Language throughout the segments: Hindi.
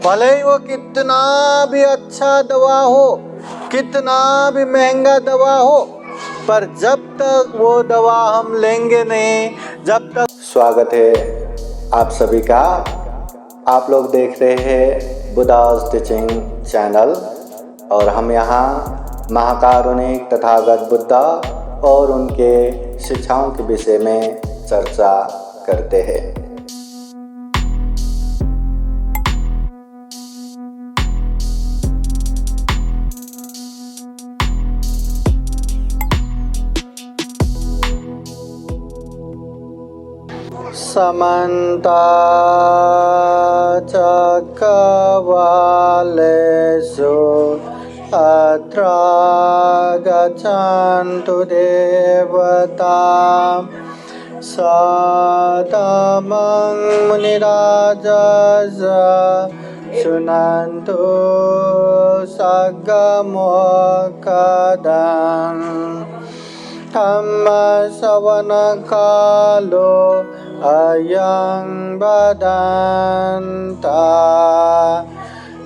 भले ही वो कितना भी अच्छा दवा हो, कितना भी महंगा दवा हो, पर जब तक वो दवा हम लेंगे नहीं, जब तक। स्वागत है आप सभी का। आप लोग देख रहे हैं बुद्धास टीचिंग चैनल और हम यहाँ महाकारुणिक तथागत बुद्धा और उनके शिक्षाओं के विषय में चर्चा करते हैं। समन्ता चक्रवालेषु अत्र गच्छन्तु देवता सतमं मुनिराजस शृण्वन्तु सद्गमोक्खदम् धम्मश्रवणकालो अयं बदन्ता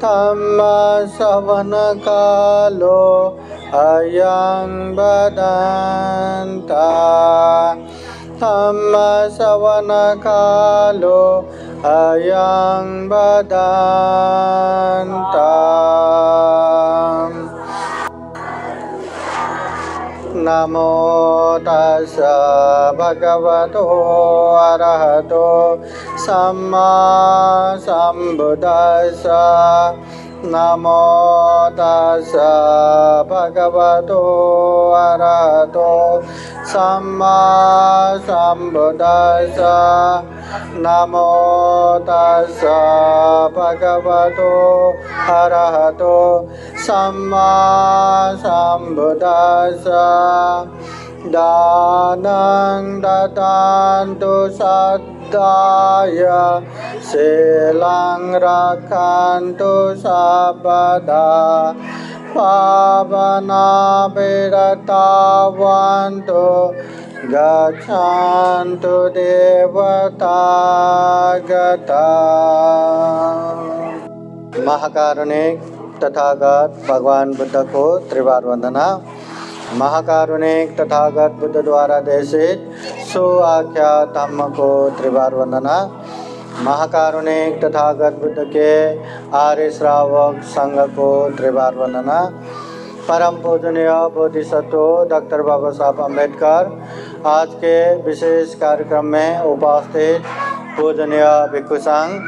धम्मश्रवणकालो अयं बदन्ता धम्मश्रवणकालो अयं बदन्ता। नमो तस्सा भगवतो अरहतो सम्मा सम्बुद्दस्सा। नमो तस्सा भगवतो अरहतो सम्मा सम्बुद्दस्सा। नमो तस्सा भगवतो अरहतो सम्मा सम्बुद्दस्सा। दानं ददान्तु सद्दाय शीलं रक्षन्तु सर्वदा पावना विरतावन्तु गच्छन्तु देवतागता। महाकारुणिक तथागत भगवान बुद्ध को त्रिवार वंदना। महाकारुणिक तथागत बुद्ध द्वारा देशित सुआख्या धम्म को त्रिवार वंदना। महाकारुणिक तथागत बुद्ध के आर्य श्रावक संघ को त्रिवार वंदना। परम पूजनीय बोधिसत्व डॉक्टर बाबा साहब अम्बेडकर आज के विशेष कार्यक्रम में उपस्थित पूजनीय भिक्षु संघ,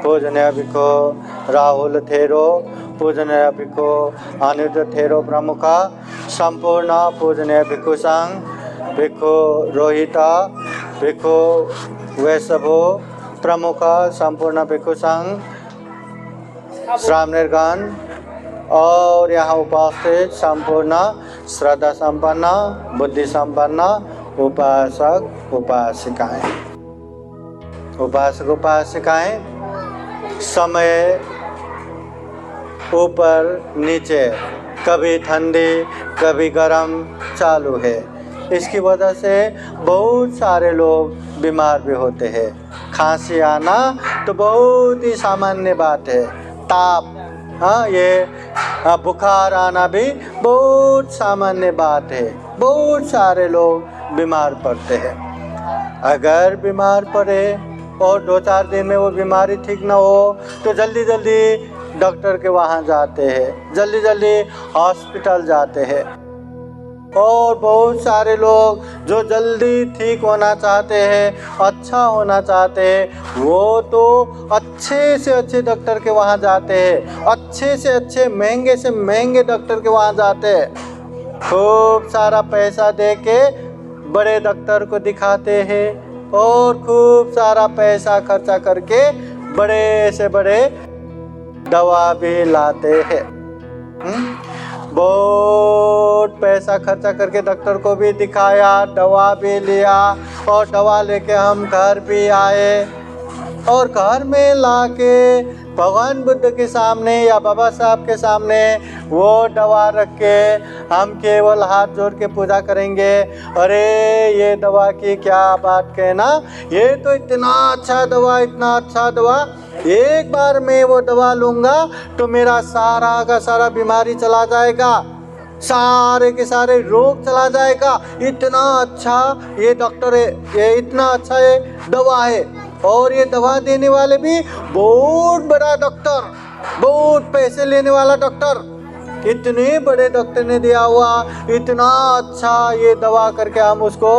पूजनीय भिक्षु राहुल थेरो, पूजनीय भिक्षु अनिरुद्ध थेरो प्रमुख, संपूर्ण पूजनीय भिक्षु संघ, भिक्षु रोहिता, भिक्षु वैष्णव प्रमुख, संपूर्ण भिक्षु संघ, श्रामणेरगण और यहाँ उपस्थित संपूर्ण श्रद्धा संपन्न, बुद्धि संपन्न उपासक उपासिकाएं, उपासक उपासिकाएं समय ऊपर नीचे, कभी ठंडी कभी गर्म चालू है। इसकी वजह से बहुत सारे लोग बीमार भी होते हैं। खांसी आना तो बहुत ही सामान्य बात है। ताप, ये बुखार आना भी बहुत सामान्य बात है। बहुत सारे लोग बीमार पड़ते हैं। अगर बीमार पड़े और 2-4 दिन में वो बीमारी ठीक ना हो तो जल्दी जल्दी डॉक्टर के वहाँ जाते हैं, जल्दी जल्दी हॉस्पिटल जाते हैं। और बहुत सारे लोग जो जल्दी ठीक होना चाहते हैं, अच्छा होना चाहते हैं, वो तो अच्छे से अच्छे डॉक्टर के वहाँ जाते हैं, अच्छे से अच्छे महंगे से महंगे डॉक्टर के वहाँ जाते हैं। खूब सारा पैसा दे के बड़े डॉक्टर को दिखाते हैं और खूब सारा पैसा खर्चा करके बड़े से बड़े दवा भी लाते हैं। बहुत पैसा खर्चा करके डॉक्टर को भी दिखाया, दवा भी लिया और दवा लेके हम घर भी आए और घर में लाके भगवान बुद्ध के सामने या बाबा साहब के सामने वो दवा रख के हम केवल हाथ जोड़ के पूजा करेंगे। अरे ये दवा की क्या बात कहना, ये तो इतना अच्छा दवा, इतना अच्छा दवा, एक बार मैं वो दवा लूँगा तो मेरा सारा का सारा बीमारी चला जाएगा, सारे के सारे रोग चला जाएगा, इतना अच्छा ये डॉक्टर है, ये इतना अच्छा ये दवा है। और ये दवा देने वाले भी बहुत बड़ा डॉक्टर, बहुत पैसे लेने वाला डॉक्टर, इतने बड़े डॉक्टर ने दिया हुआ इतना अच्छा ये दवा करके हम उसको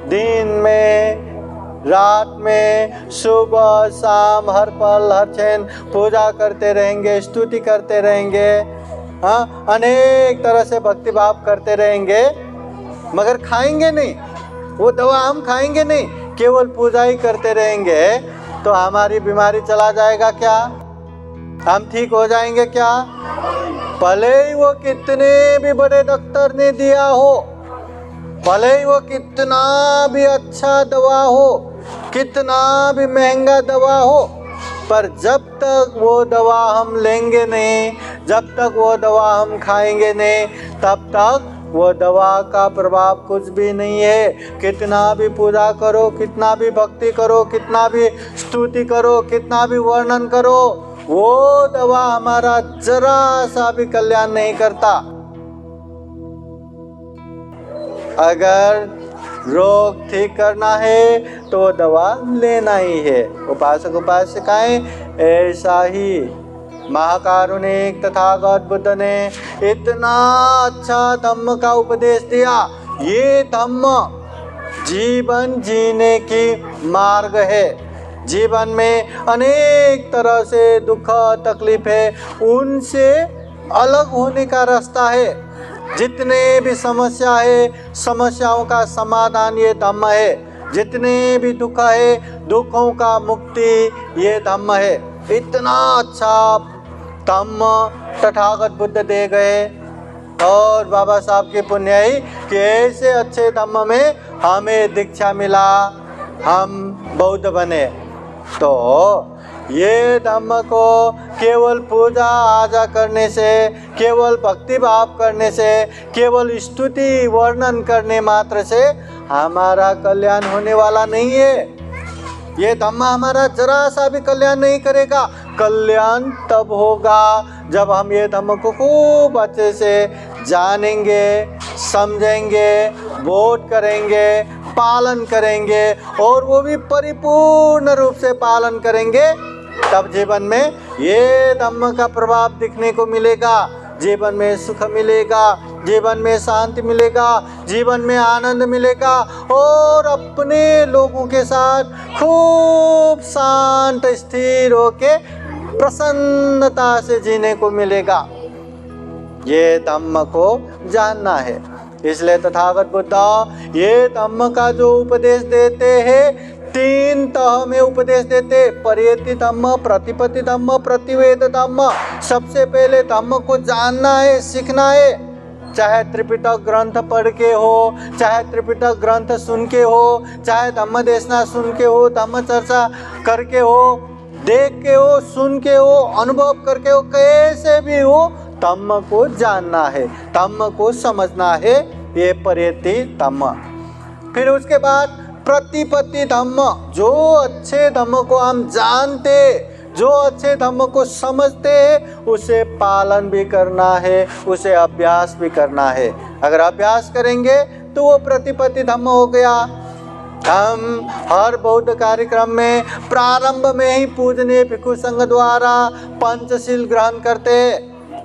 दिन में, रात में, सुबह शाम, हर पल हर क्षण पूजा करते रहेंगे, स्तुति करते रहेंगे, हाँ, अनेक तरह से भक्ति भाव करते रहेंगे, मगर खाएंगे नहीं वो दवा, हम खाएंगे नहीं, केवल पूजा ही करते रहेंगे तो हमारी बीमारी चला जाएगा क्या, हम ठीक हो जाएंगे क्या? भले ही वो कितने भी बड़े डॉक्टर ने दिया हो, भले ही वो कितना भी अच्छा दवा हो, कितना भी महंगा दवा हो, पर जब तक वो दवा हम लेंगे नहीं, जब तक वो दवा हम खाएंगे नहीं, तब तक वो दवा का प्रभाव कुछ भी नहीं है। कितना भी पूजा करो, कितना भी भक्ति करो, कितना भी स्तुति करो, कितना भी वर्णन करो, वो दवा हमारा जरा सा भी कल्याण नहीं करता। अगर रोग ठीक करना है तो दवा लेना ही है। उपासक उपासिकाएं ऐसा ही महाकारुणिक तथागत बुद्ध ने इतना अच्छा धम्म का उपदेश दिया। ये धम्म जीवन जीने की मार्ग है। जीवन में अनेक तरह से दुख तकलीफ है, उनसे अलग होने का रास्ता है। जितने भी समस्या है, समस्याओं का समाधान ये धम्म है। जितने भी दुख है, दुखों का मुक्ति ये धम्म है। इतना अच्छा धम्म तथागत बुद्ध दे गए और बाबा साहब की पुण्याई कि ऐसे अच्छे धम्म में हमें दीक्षा मिला, हम बौद्ध बने। तो ये धम्म को केवल पूजा आजा करने से, केवल भक्ति भाव करने से, केवल स्तुति वर्णन करने मात्र से हमारा कल्याण होने वाला नहीं है। ये धम्म हमारा जरा सा भी कल्याण नहीं करेगा। कल्याण तब होगा जब हम ये धम्म को खूब अच्छे से जानेंगे, समझेंगे, बोध करेंगे, पालन करेंगे, और वो भी परिपूर्ण रूप से पालन करेंगे। तब जीवन में ये धम्म का प्रभाव दिखने को मिलेगा। जीवन में सुख मिलेगा, जीवन में शांति मिलेगा, जीवन में आनंद मिलेगा, और अपने लोगों के साथ खूब शांत स्थिर होके प्रसन्नता से जीने को मिलेगा। ये धम्म को जानना है। इसलिए तथागत बुद्ध ये धम्म का जो उपदेश देते हैं, 3 तह में उपदेश देते। परियति धम्म, प्रतिपत्ति धम्म, प्रतिवेद धम्म। सबसे पहले धम्म को जानना है, सीखना है। चाहे त्रिपिटक ग्रंथ पढ़ के हो, चाहे त्रिपिटक ग्रंथ सुन के हो, चाहे धम्म देशना सुन के हो, धम्म चर्चा करके हो, देख के हो, सुन के हो, अनुभव करके हो, कैसे भी हो, धम्म को जानना है, धम्म को समझना है। ये परियति धम्म। फिर उसके बाद प्रतिपत्ति धम्म। जो अच्छे धम्म को हम जानते, जो अच्छे धम्म को समझते हैं, उसे पालन भी करना है, उसे अभ्यास भी करना है। अगर अभ्यास करेंगे तो वो प्रतिपत्ति धम्म हो गया। हम हर बौद्ध कार्यक्रम में प्रारंभ में ही पूजनीय भिक्षु संघ द्वारा पंचशील ग्रहण करते।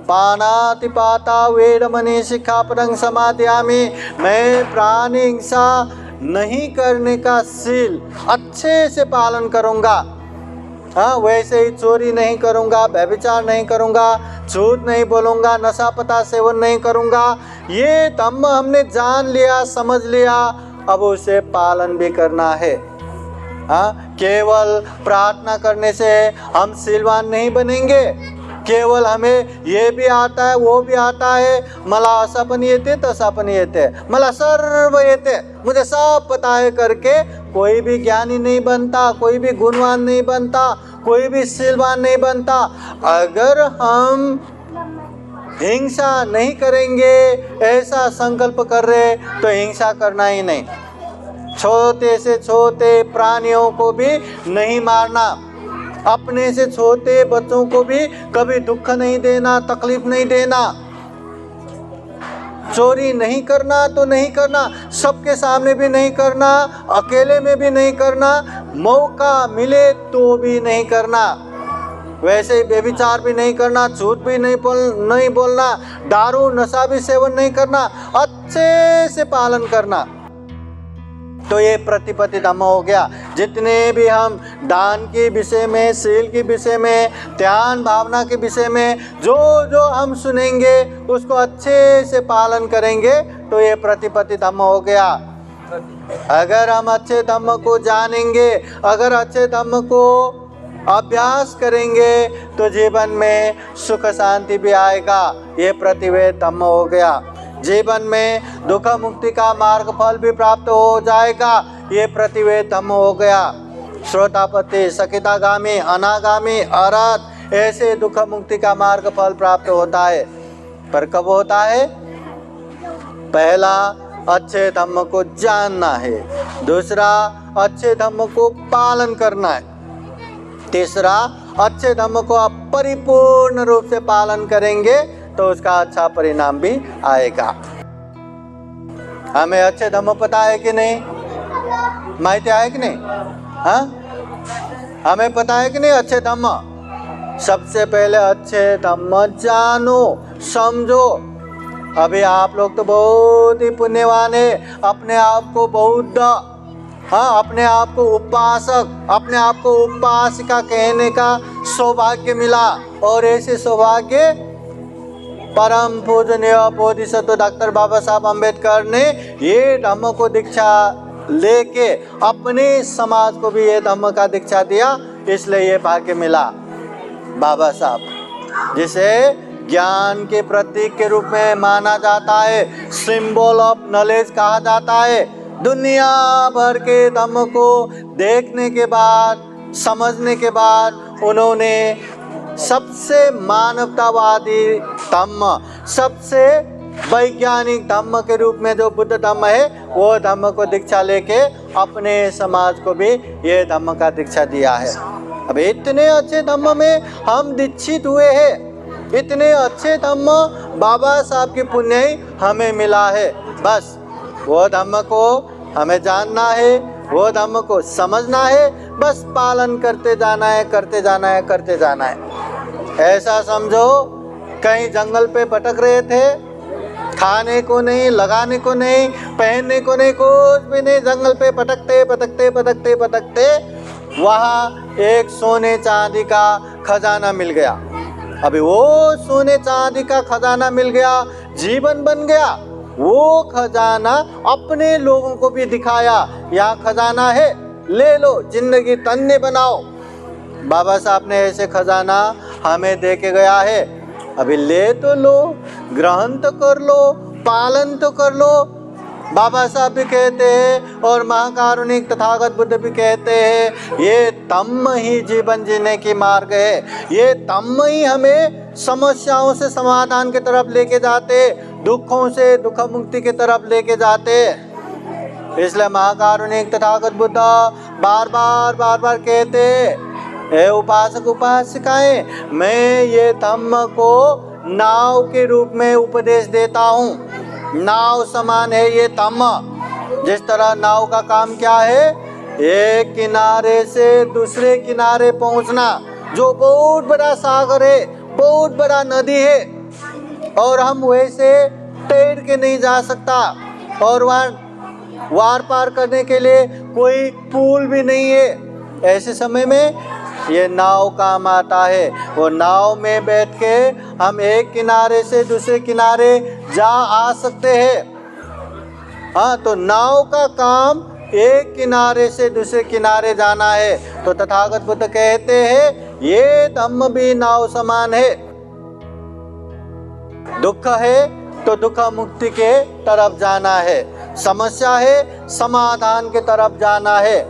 पानातिपाता वेदमणि सिक्खापदं समादयामि। मैं प्राणी हिंसा नहीं करने का शील अच्छे से पालन करूँगा। हाँ, वैसे ही चोरी नहीं करूँगा, व्यभिचार नहीं करूँगा, झूठ नहीं बोलूँगा, नशा पता सेवन नहीं करूँगा। ये धम्म हमने जान लिया, समझ लिया, अब उसे पालन भी करना है। हाँ, केवल प्रार्थना करने से हम शीलवान नहीं बनेंगे। केवल हमें ये भी आता है, वो भी आता है, मला असा पण येते, तसा पण येते, मला सर्व येते, मुझे सब पता है करके कोई भी ज्ञानी नहीं बनता, कोई भी गुणवान नहीं बनता, कोई भी शीलवान नहीं बनता। अगर हम हिंसा नहीं करेंगे, ऐसा संकल्प कर रहे तो हिंसा करना ही नहीं। छोटे से छोटे प्राणियों को भी नहीं मारना, अपने से छोटे बच्चों को भी कभी दुख नहीं देना, तकलीफ नहीं देना। चोरी नहीं करना तो नहीं करना, सबके सामने भी नहीं करना, अकेले में भी नहीं करना, मौका मिले तो भी नहीं करना। वैसे ही व्यभिचार भी नहीं करना, झूठ भी नहीं बोलना, दारू नशा भी सेवन नहीं करना, अच्छे से पालन करना। तो ये प्रतिपत्ति धम्म हो गया। जितने भी हम दान के विषय में, शील के विषय में, ध्यान भावना के विषय में जो जो हम सुनेंगे उसको अच्छे से पालन करेंगे तो ये प्रतिपत्ति धम्म हो गया। अगर हम अच्छे धम्म को जानेंगे, अगर अच्छे धम्म को अभ्यास करेंगे तो जीवन में सुख शांति भी आएगा। ये प्रतिवेद धम्म हो गया। जीवन में दुख मुक्ति का मार्ग फल भी प्राप्त हो जाएगा। ये प्रतिवेद धम्म हो गया। श्रोतापति, सकितागामी, अनागामी, अरहत, ऐसे दुख मुक्ति का मार्ग फल प्राप्त होता है। पर कब होता है? पहला, अच्छे धम्म को जानना है। दूसरा, अच्छे धम्म को पालन करना है। तीसरा, अच्छे धम्म को आप परिपूर्ण रूप से पालन करेंगे तो उसका अच्छा परिणाम भी आएगा। हमें अच्छे धम्म पता है कि नहीं? माहिती है कि नहीं? हाँ, हमें पता है कि नहीं अच्छे धम्म? सबसे पहले अच्छे धम्म जानो, समझो। अभी आप लोग तो बहुत ही पुण्यवान है, अपने आप को बौद्ध, हाँ, अपने आप को उपासक, अपने आप को उपासिका कहने का सौभाग्य मिला। और ऐसे सौभाग्य परम पूजनीय बोधिसत्व डॉक्टर बाबा साहब अम्बेडकर ने ये धम्म को दीक्षा लेके अपने समाज को भी ये धम्म का दीक्षा दिया, इसलिए ये भाग्य मिला। बाबा साहब जिसे ज्ञान के प्रतीक के रूप में माना जाता है, सिंबल ऑफ नॉलेज कहा जाता है। दुनिया भर के धम्म को देखने के बाद, समझने के बाद उन्होंने सबसे मानवतावादी धम्म, सबसे वैज्ञानिक धम्म के रूप में जो बुद्ध धम्म है वो धम्म को दीक्षा लेके अपने समाज को भी ये धम्म का दीक्षा दिया है। अब इतने अच्छे धम्म में हम दीक्षित हुए हैं, इतने अच्छे धम्म बाबा साहब की पुण्य ही हमें मिला है। बस वो धम्म को हमें जानना है, वो धम्म को समझना है, बस पालन करते जाना है, करते जाना है, करते जाना है। ऐसा समझो कहीं जंगल पे भटक रहे थे, खाने को नहीं, लगाने को नहीं, पहनने को नहीं, कुछ भी नहीं, जंगल पे भटकते भटकते भटकते भटकते वहाँ एक सोने चांदी का खजाना मिल गया। अभी वो सोने चांदी का खजाना मिल गया, जीवन बन गया। वो खजाना अपने लोगों को भी दिखाया, यहाँ खजाना है, ले लो, जिंदगी धन्य बनाओ। बाबा साहब ने ऐसे खजाना हमें दे के गया है। अभी ले तो लो, ग्रहण तो कर लो, पालन तो कर लो। बाबा साहब भी कहते हैं और महाकारुणिक तथागत बुद्ध भी कहते हैं, ये धम्म ही जीवन जीने की मार्ग है। ये धम्म ही हमें समस्याओं से समाधान की तरफ लेके जाते, दुखों से दुख मुक्ति की तरफ लेके जाते। इसलिए महाकारुणिक तथागत बुद्ध बार बार कहते, हे उपासक उपासिकाएं, मैं ये धम्म को नाव के रूप में उपदेश देता हूँ। नाव समान है ये धम्म। जिस तरह नाव का काम क्या है, एक किनारे से दूसरे किनारे पहुँचना, जो बहुत बड़ा सागर है, बहुत बड़ा नदी है, और हम वैसे तैर के नहीं जा सकता, और वहाँ वार पार करने के लिए कोई पुल भी नहीं है। ऐसे समय में ये नाव काम आता है। वो नाव में बैठ के हम एक किनारे से दूसरे किनारे जा आ सकते हैं। हाँ, तो नाव का काम एक किनारे से दूसरे किनारे जाना है। तो तथागत बुद्ध कहते हैं ये धम्म भी नाव समान है। दुख है तो दुख मुक्ति के तरफ जाना है, समस्या है समाधान के तरफ जाना है।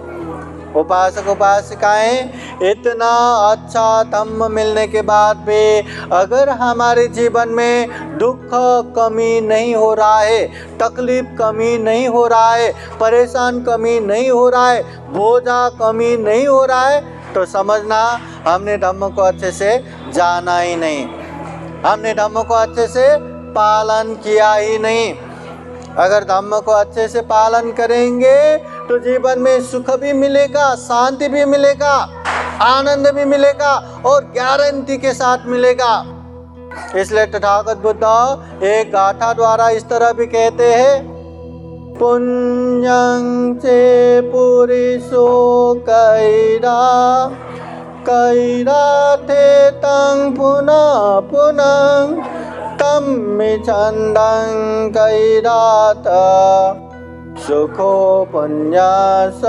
उपासक उपासिकाएं, इतना अच्छा धम्म मिलने के बाद भी अगर हमारे जीवन में दुख कमी नहीं हो रहा है, तकलीफ कमी नहीं हो रहा है, परेशान कमी नहीं हो रहा है, बोझा कमी नहीं हो रहा है, तो समझना हमने धम्म को अच्छे से जाना ही नहीं, हमने धम्म को अच्छे से पालन किया ही नहीं। अगर धम्म को अच्छे से पालन करेंगे तो जीवन में सुख भी मिलेगा, शांति भी मिलेगा, आनंद भी मिलेगा और गारंटी के साथ मिलेगा। इसलिए तथागत बुद्ध एक गाथा द्वारा इस तरह भी कहते हैं, पुण्यं चे पुरिषो कैरा कैराथे तं पुनः पुनः तम्मि छन्दं कैरात सुखो पुण्यसौचयो।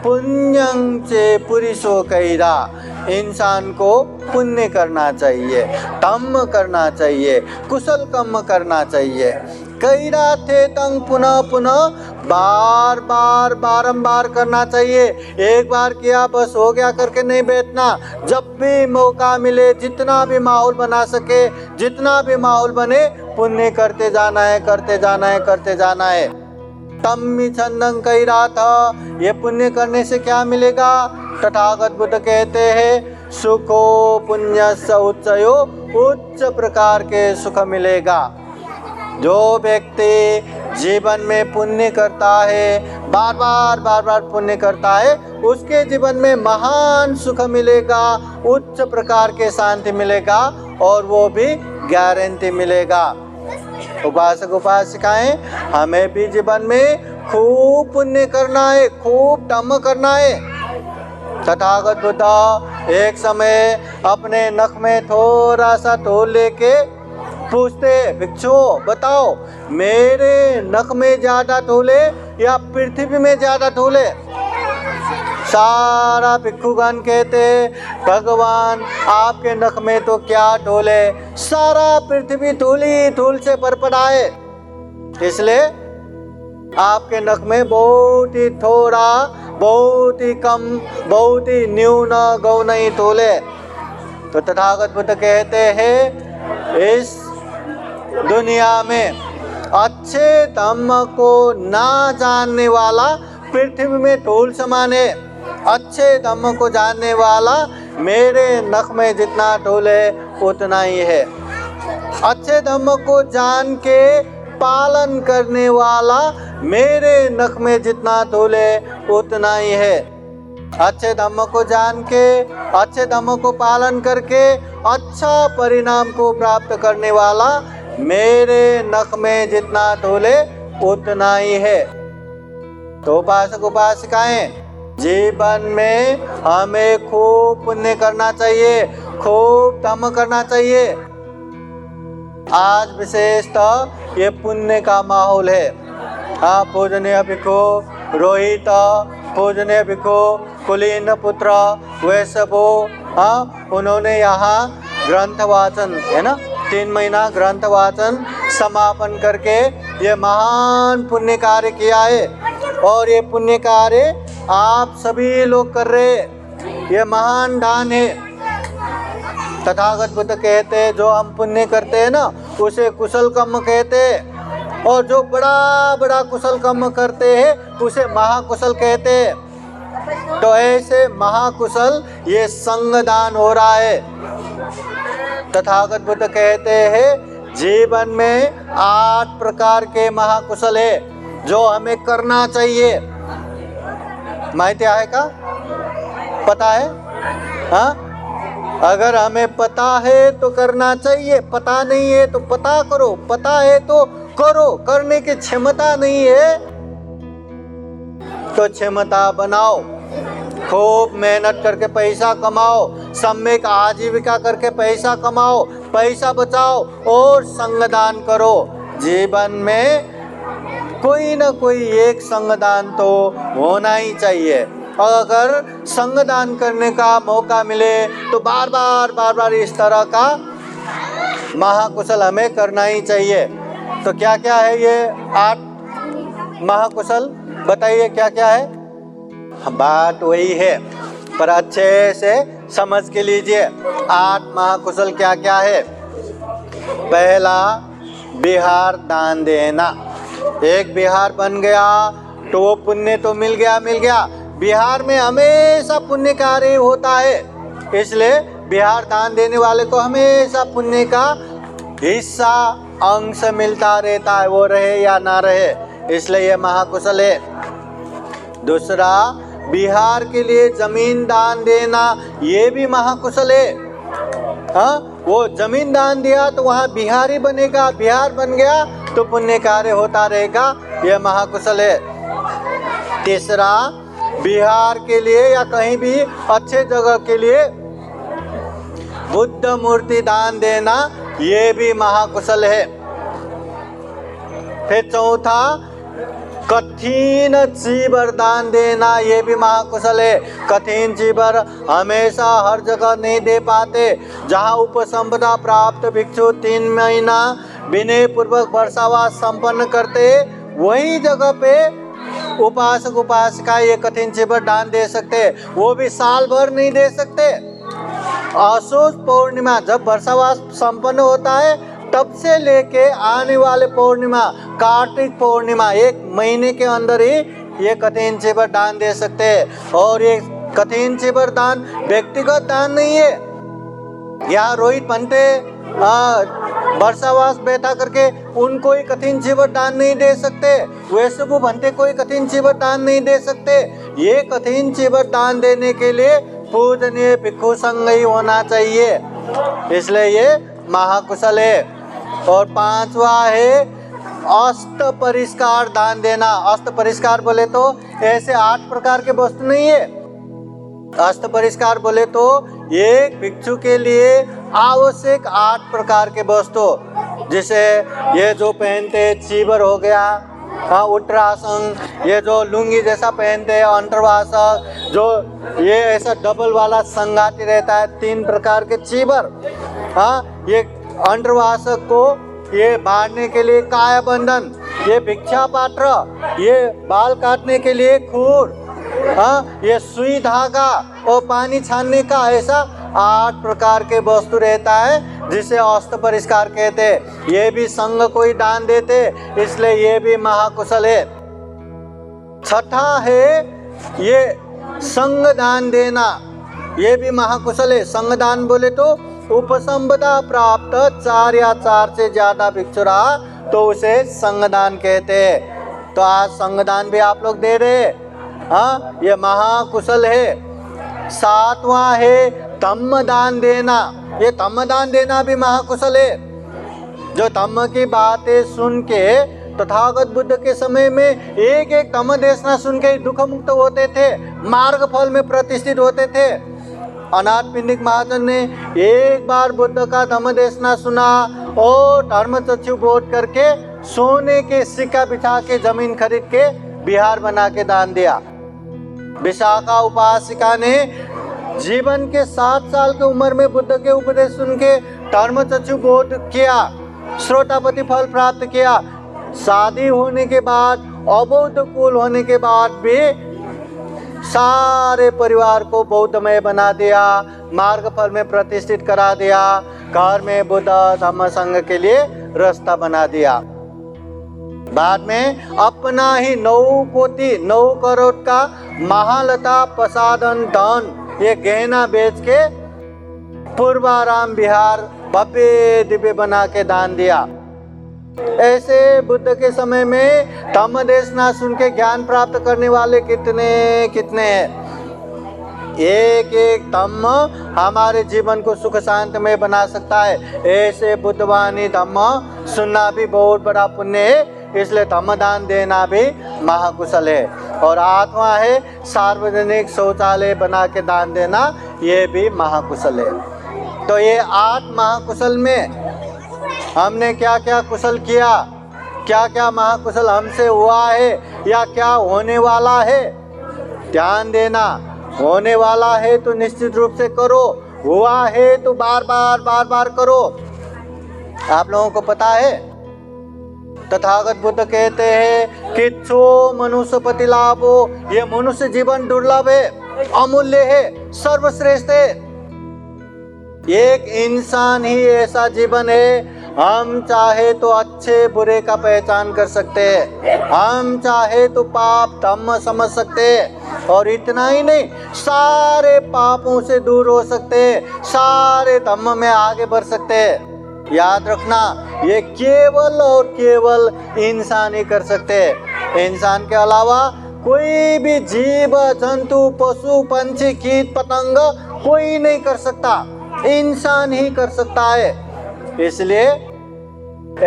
पुण्यं चे पुरुषो कैरा, इंसान को पुण्य करना चाहिए, धम्म करना चाहिए, कुशल कर्म करना चाहिए। कैरा थे तंग पुनः पुनः, बार बार बारंबार करना चाहिए। एक बार किया बस हो गया करके नहीं बैठना, जब भी मौका मिले, जितना भी माहौल बना सके, जितना भी माहौल बने, पुण्य करते जाना है, करते जाना है, करते जाना है। तम्मि छन्दं कैराथ, ये पुण्य करने से क्या मिलेगा? तथागत बुद्ध कहते हैं, सुखो पुण्यस्य उच्चयो, उच्च प्रकार के सुख मिलेगा। जो व्यक्ति जीवन में पुण्य करता है, बार बार पुण्य करता है, उसके जीवन में महान सुख मिलेगा, उच्च प्रकार के शांति मिलेगा और वो भी गारंटी मिलेगा। उपासक उपासिकाएं, हमें भी जीवन में खूब पुण्य करना है, खूब धम्म करना है। तथागत बुद्ध एक समय अपने नख में थोड़ा सा धूल लेके पूछते, भिक्षु बताओ मेरे नख में ज्यादा धूल है या पृथ्वी में ज्यादा धूल है? सारा भिक्षुगण कहते, भगवान आपके नख में तो क्या धूल है, सारा पृथ्वी धूल ही धूल से भर पड़ा है, इसलिए आपके नख में बहुत ही थोड़ा, बहुत ही कम, बहुत ही न्यून गौण ही धूल है। तो तथागत बुद्ध कहते हैं, इस दुनिया में अच्छे धम्म को ना जानने वाला पृथ्वी में धूल समान है। अच्छे धम्म को जानने वाला मेरे नख में जितना धूल है उतना ही है। अच्छे धम्म को जान के पालन करने वाला मेरे नख में जितना धूल है उतना ही है। अच्छे धम्म को जान के, अच्छे धम्म को पालन करके अच्छा परिणाम को प्राप्त करने वाला मेरे नख में जितना धूल है उतना ही है। तो उपासक उपासिकाएं, जीवन में हमें खूब पुण्य करना चाहिए, खूब धम्म करना चाहिए। आज विशेषतः ये पुण्य का माहौल है। हाँ, पूजनीय भिक्षु रोहित, पूजनीय भिक्षु कुलीन पुत्र वैश्वो, हाँ, उन्होंने यहाँ ग्रंथ वाचन, है ना, 3 महीना ग्रंथ वाचन समापन करके ये महान पुण्य कार्य किया है। और ये पुण्य कार्य आप सभी लोग कर रहे, ये महान दान है। तथागत बुद्ध कहते हैं, जो हम पुण्य करते हैं ना उसे कुशल कर्म कहते हैं, और जो बड़ा बड़ा कुशल कर्म करते हैं उसे महाकुशल कहते हैं। तो ऐसे महाकुशल ये संग दान हो रहा है। तथागत बुद्ध कहते हैं, जीवन में 8 प्रकार के महाकुशल है जो हमें करना चाहिए। माहिती आहे का? पता है? हाँ, अगर हमें पता है तो करना चाहिए, पता नहीं है तो पता करो, पता है तो करो, करने की क्षमता नहीं है तो क्षमता बनाओ, खूब मेहनत करके पैसा कमाओ, सम्यक आजीविका करके पैसा कमाओ, पैसा बचाओ और संगदान करो। जीवन में कोई ना कोई एक संगदान तो होना ही चाहिए। और अगर संगदान करने का मौका मिले तो बार बार इस तरह का महाकुशल हमें करना ही चाहिए। तो क्या क्या है ये 8 महाकुशल, बताइए क्या क्या है? बात वही है, पर अच्छे से समझ के लीजिए। 8 महाकुशल क्या क्या है? पहला, विहार दान देना। एक विहार बन गया तो वो पुण्य तो मिल गया। विहार में हमेशा पुण्य कार्य होता है, इसलिए विहार दान देने वाले को हमेशा पुण्य का हिस्सा अंश मिलता रहता है, वो रहे या ना रहे, इसलिए ये महाकुशल है। दूसरा, विहार के लिए जमीन दान देना, ये भी महाकुशल है। हाँ, वो जमीन दान दिया तो वहाँ विहार ही बनेगा, विहार बन गया तो पुण्य कार्य होता रहेगा, यह महाकुशल है। तीसरा, विहार के लिए या कहीं भी अच्छे जगह के लिए बुद्ध मूर्ति दान देना, ये भी महाकुशल है। फिर चौथा, कठिन चीवर दान देना, ये भी महाकुशल है। कठिन चीवर हमेशा हर जगह नहीं दे पाते। जहाँ उपसंपदा प्राप्त भिक्षु 3 महीना विनय पूर्वक वर्षावास संपन्न करते, वही जगह पे उपासक उपासिका ये कठिन चीवर दान दे सकते, वो भी साल भर नहीं दे सकते। असोज पूर्णिमा जब वर्षावास संपन्न होता है, तब से लेके आने वाले पूर्णिमा कार्तिक पूर्णिमा 1 महीने के अंदर ही ये कठिन चीवर दान दे सकते हैं। और ये कठिन चीवर दान व्यक्तिगत दान नहीं है। यहाँ रोहित पंटे वर्षावास बैठा करके उनको ही कठिन चीवर दान नहीं दे सकते, वैसे वो भंते कोई कठिन चीवर दान नहीं दे सकते। ये कठिन चीवर दान देने के लिए पूजनीय भिक्षु संघ ही होना चाहिए, इसलिए ये महाकुशल है। और 5वां है अस्त परिष्कार दान देना। अस्त परिष्कार बोले तो ऐसे 8 प्रकार के वस्तु नहीं है। अस्त परिष्कार बोले तो एक भिक्षु के लिए आवश्यक 8 प्रकार के वस्तु, जैसे ये जो पहनते चीवर हो गया, हाँ, उत्तरासन, ये जो लुंगी जैसा पहनते हैं अंतर्वासक, जो ये ऐसा डबल वाला संगाती रहता है, 3 प्रकार के चीवर, हाँ, ये अंतर्वासक को ये बांधने के लिए काया बंधन, ये भिक्षा पात्र, ये बाल काटने के लिए खूर, हाँ, ये सुई धागा और पानी छानने का, ऐसा 8 प्रकार के वस्तु रहता है जिसे अस्त परिष्कार कहते हैं। ये भी संघ को ही दान देते, इसलिए ये भी महाकुशल है। छठा है ये संघ दान देना, ये भी महाकुशल है। संघ दान बोले तो उपसंपदा प्राप्त 4 या 4 से ज्यादा भिक्षु रहा तो उसे संघदान कहते हैं। तो आज संघदान भी आप लोग दे रहे, हाँ, ये महाकुशल है। 7वां है धम्म दान देना। ये धम्म दान देना भी महाकुशल है। जो धम्म की बातें सुन के तथागत बुद्ध के समय में एक एक धम्म देशना सुन के दुख मुक्त होते थे, मार्ग फल में प्रतिष्ठित होते थे। अनाथ पिंडिक महाजन ने एक बार बुद्ध का धम्म देशना सुना और धर्मचक्षु बोध करके सोने के सिक्का बिछा के जमीन खरीद के विहार बना के दान दिया। विशाखा उपासिका ने जीवन के 7 साल की उम्र में बुद्ध के उपदेश सुन के धर्मचक्षु बोध किया, श्रोतापति फल प्राप्त किया। शादी होने के बाद, अबौद्ध कुल होने के बाद भी सारे परिवार को बौद्धमय बना दिया, मार्ग फल में प्रतिष्ठित करा दिया, घर में बुद्ध धम्म संघ के लिए रास्ता बना दिया। बाद में अपना ही 9 करोड़ का महालता प्रसादन धन ये गहना बेच के पूर्वाराम विहार भव्य दिव्य बना के दान दिया। ऐसे बुद्ध के समय में धम्म देशना सुन के ज्ञान प्राप्त करने वाले कितने हैं। एक एक धम्म हमारे जीवन को सुख शांत में बना सकता है। ऐसे बुद्धवाणी धम्म सुनना भी बहुत बड़ा पुण्य है, इसलिए धम्म दान देना भी महाकुशल है। और 8वां है सार्वजनिक शौचालय बना के दान देना, ये भी महाकुशल है। तो ये 8 महाकुशल में हमने क्या क्या कुशल किया, क्या क्या महाकुशल हमसे हुआ है या क्या होने वाला है, ध्यान देना। होने वाला है तो निश्चित रूप से करो, हुआ है तो बार बार करो। आप लोगों को पता है तथागत बुद्ध कहते हैं कि छो मनुष्य पति लाभो, ये मनुष्य जीवन दुर्लभ है, अमूल्य है, सर्वश्रेष्ठ है। एक इंसान ही ऐसा जीवन है, हम चाहे तो अच्छे बुरे का पहचान कर सकते हैं, हम चाहे तो पाप धम्म समझ सकते हैं, और इतना ही नहीं, सारे पापों से दूर हो सकते हैं, सारे धम्म में आगे बढ़ सकते हैं। याद रखना, ये केवल और केवल इंसान ही कर सकते हैं। इंसान के अलावा कोई भी जीव जंतु पशु पंछी कीट पतंग कोई नहीं कर सकता, इंसान ही कर सकता है। इसलिए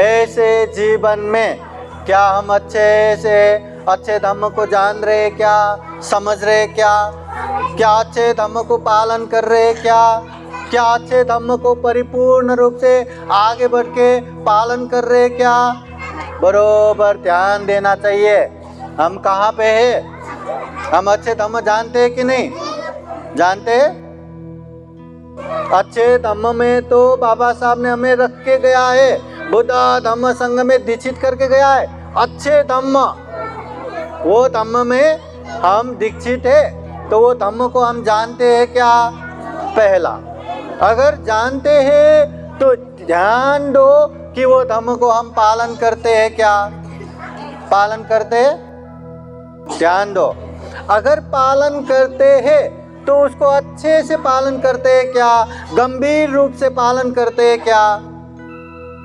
ऐसे जीवन में क्या हम अच्छे धम्म को जान रहे, क्या समझ रहे, क्या अच्छे धम्म को पालन कर रहे, क्या अच्छे धम्म को परिपूर्ण रूप से आगे बढ़ के पालन कर रहे, क्या बरोबर ध्यान देना चाहिए। हम कहाँ पे है? हम अच्छे धम्म जानते हैं कि नहीं जानते? अच्छे धम्म में तो बाबा साहब ने हमें रख के गया है, बुद्ध धम्म संघ में दीक्षित करके गया है। अच्छे धम्म, वो धम्म में हम दीक्षित है, तो वो धम्म को हम जानते हैं क्या? पहला, अगर जानते हैं तो ध्यान दो कि वो धम्म को हम पालन करते हैं क्या? पालन करते हैं? ध्यान दो, अगर पालन करते हैं तो उसको अच्छे से पालन करते हैं क्या? गंभीर रूप से पालन करते हैं क्या?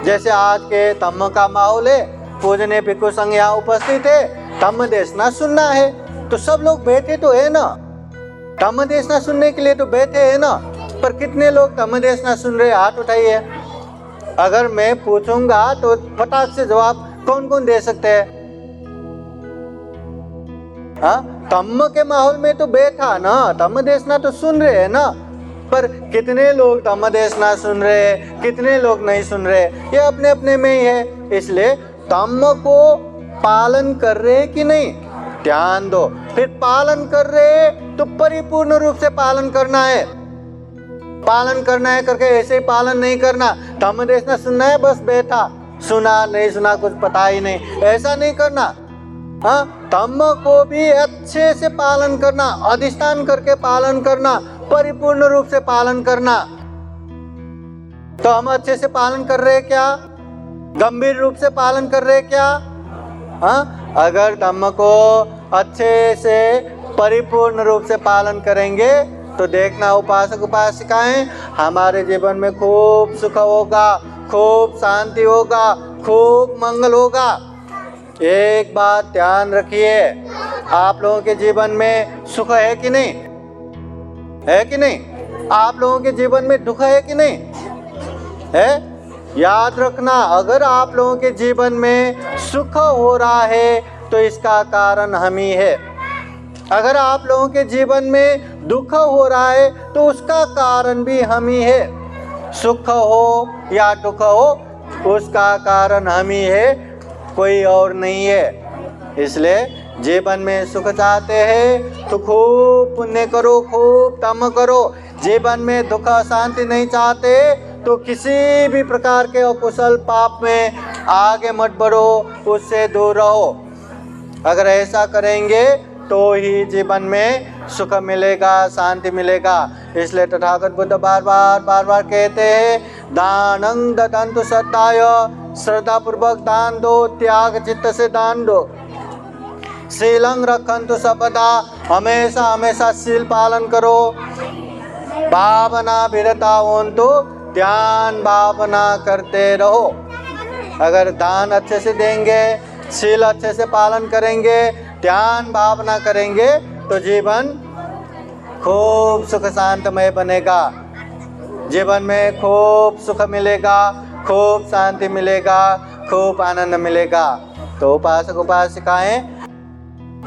जैसे आज के धम्म का माहौल है, पूजने भिक्षु संघ यहाँ उपस्थित है, धम्म देशना सुनना है, तो सब लोग बैठे तो है ना, धम्म देशना सुनने के लिए तो बैठे है ना, पर कितने लोग धम्म देशना सुन रहे? हाथ उठाइए। अगर मैं पूछूंगा तो फटाक से जवाब कौन कौन दे सकते हैं? हाँ, धम्म के माहौल में तो बैठा ना, धम्म देशना तो सुन रहे हैं ना, पर कितने लोग धम्म देशना सुन रहे हैं, कितने लोग नहीं सुन रहे, ये अपने अपने में ही है। इसलिए धम्म को पालन कर रहे कि नहीं, ध्यान दो। फिर पालन कर रहे तो परिपूर्ण रूप से पालन करना है, पालन करना है करके ऐसे ही पालन नहीं करना, धम्म देशना सुनना है बस बैठा, सुना नहीं सुना कुछ पता ही नहीं, ऐसा नहीं करना। हाँ, धम्म को भी अच्छे से पालन करना, अधिष्ठान करके पालन करना, परिपूर्ण रूप से पालन करना। तो हम अच्छे से पालन कर रहे क्या? गंभीर रूप से पालन कर रहे क्या? हाँ, अगर धम्म को अच्छे से परिपूर्ण रूप से पालन करेंगे तो देखना उपासक उपासिकाएं, हमारे जीवन में खूब सुख होगा, खूब शांति होगा, खूब मंगल होगा। एक बात ध्यान रखिए, आप लोगों के जीवन में सुख है कि नहीं? है कि नहीं? आप लोगों के जीवन में दुख है कि नहीं? है? याद रखना, अगर आप लोगों के जीवन में सुख हो रहा है तो इसका कारण हम ही है। अगर आप लोगों के जीवन में दुख हो रहा है तो उसका कारण भी हम ही है। सुख हो या दुख हो, उसका कारण हम ही है, कोई और नहीं है। इसलिए जीवन में सुख चाहते हैं तो खूब पुण्य करो, खूब धम्म करो। जीवन में दुख शांति नहीं चाहते तो किसी भी प्रकार के अकुशल पाप में आगे मत बढ़ो, उससे दूर रहो। अगर ऐसा करेंगे तो ही जीवन में सुख मिलेगा, शांति मिलेगा। इसलिए तथागत बुद्ध बार बार कहते हैं, दानं ददन्तु श्रद्धाय, श्रद्धा पूर्वक दान दो, त्याग चित्त से दान दो। शीलं रखन्तु सर्वदा, हमेशा हमेशा शील पालन करो। भावना विरता होन्तु, ध्यान भावना करते रहो। अगर दान अच्छे से देंगे, शील अच्छे से पालन करेंगे, ध्यान भावना करेंगे तो जीवन खूब सुख शांतमय बनेगा। जीवन में खूब सुख मिलेगा, खूब शांति मिलेगा, खूब आनंद मिलेगा। तो उपासक उपासिकाएं,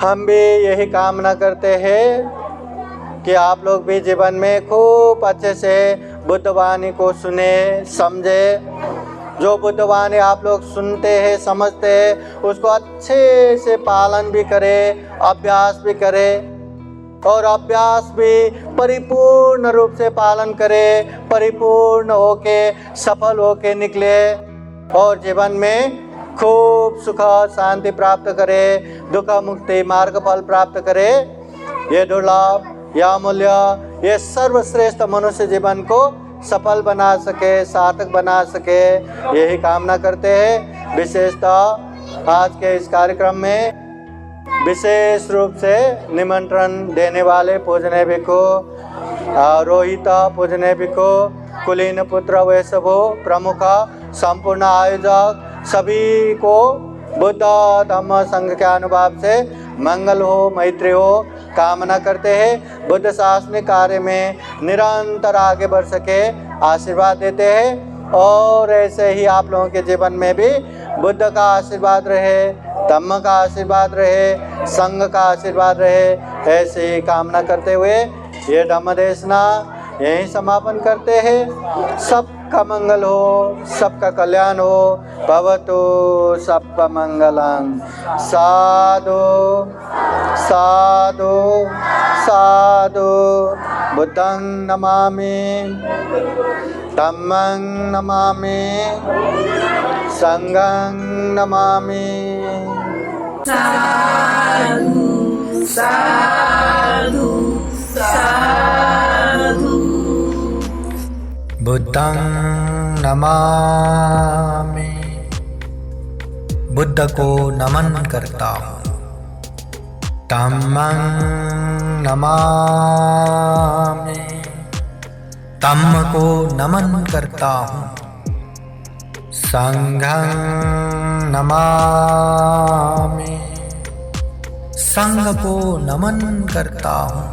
हम भी यही कामना करते हैं कि आप लोग भी जीवन में खूब अच्छे से बुद्धवाणी को सुने, समझे। जो बुद्धवाणी आप लोग सुनते हैं, समझते हैं, उसको अच्छे से पालन भी करें, अभ्यास भी करें, और अभ्यास भी परिपूर्ण रूप से पालन करें, परिपूर्ण होके सफल होके निकले और जीवन में खूब सुख शांति प्राप्त करे, दुख मुक्ति मार्ग फल प्राप्त करे। ये दुर्लभ, यह अमूल्य, ये सर्वश्रेष्ठ मनुष्य जीवन को सफल बना सके, सार्थक बना सके, यही कामना करते हैं। विशेषतः आज के इस कार्यक्रम में विशेष रूप से निमंत्रण देने वाले पूजनीय भिक्षु रोहित, पूजनीय भिक्षु कुलीन पुत्र वैष्णव प्रमुख, संपूर्ण आयोजक सभी को बुद्ध धम्म संघ के अनुभव से मंगल हो, मैत्री हो कामना करते हैं। बुद्ध शासनिक कार्य में निरंतर आगे बढ़ सके आशीर्वाद देते हैं। और ऐसे ही आप लोगों के जीवन में भी बुद्ध का आशीर्वाद रहे, धम्म का आशीर्वाद रहे, संघ का आशीर्वाद रहे, ऐसे ही कामना करते हुए ये धम्म देशना यहीं समापन करते हैं। सबका मंगल हो, सबका कल्याण हो। भवतु सबका मंगलम। साधु साधु साधु। बुद्धं नमामि, धम्मं नमामि, संघं नमामि। साधु साधु साधु। बुद्धं नमामि, बुद्ध को नमन करता हूँ। धम्मं नमामि, धम्म को नमन करता हूँ। संघं नमामि, संघ को नमन करता हूँ।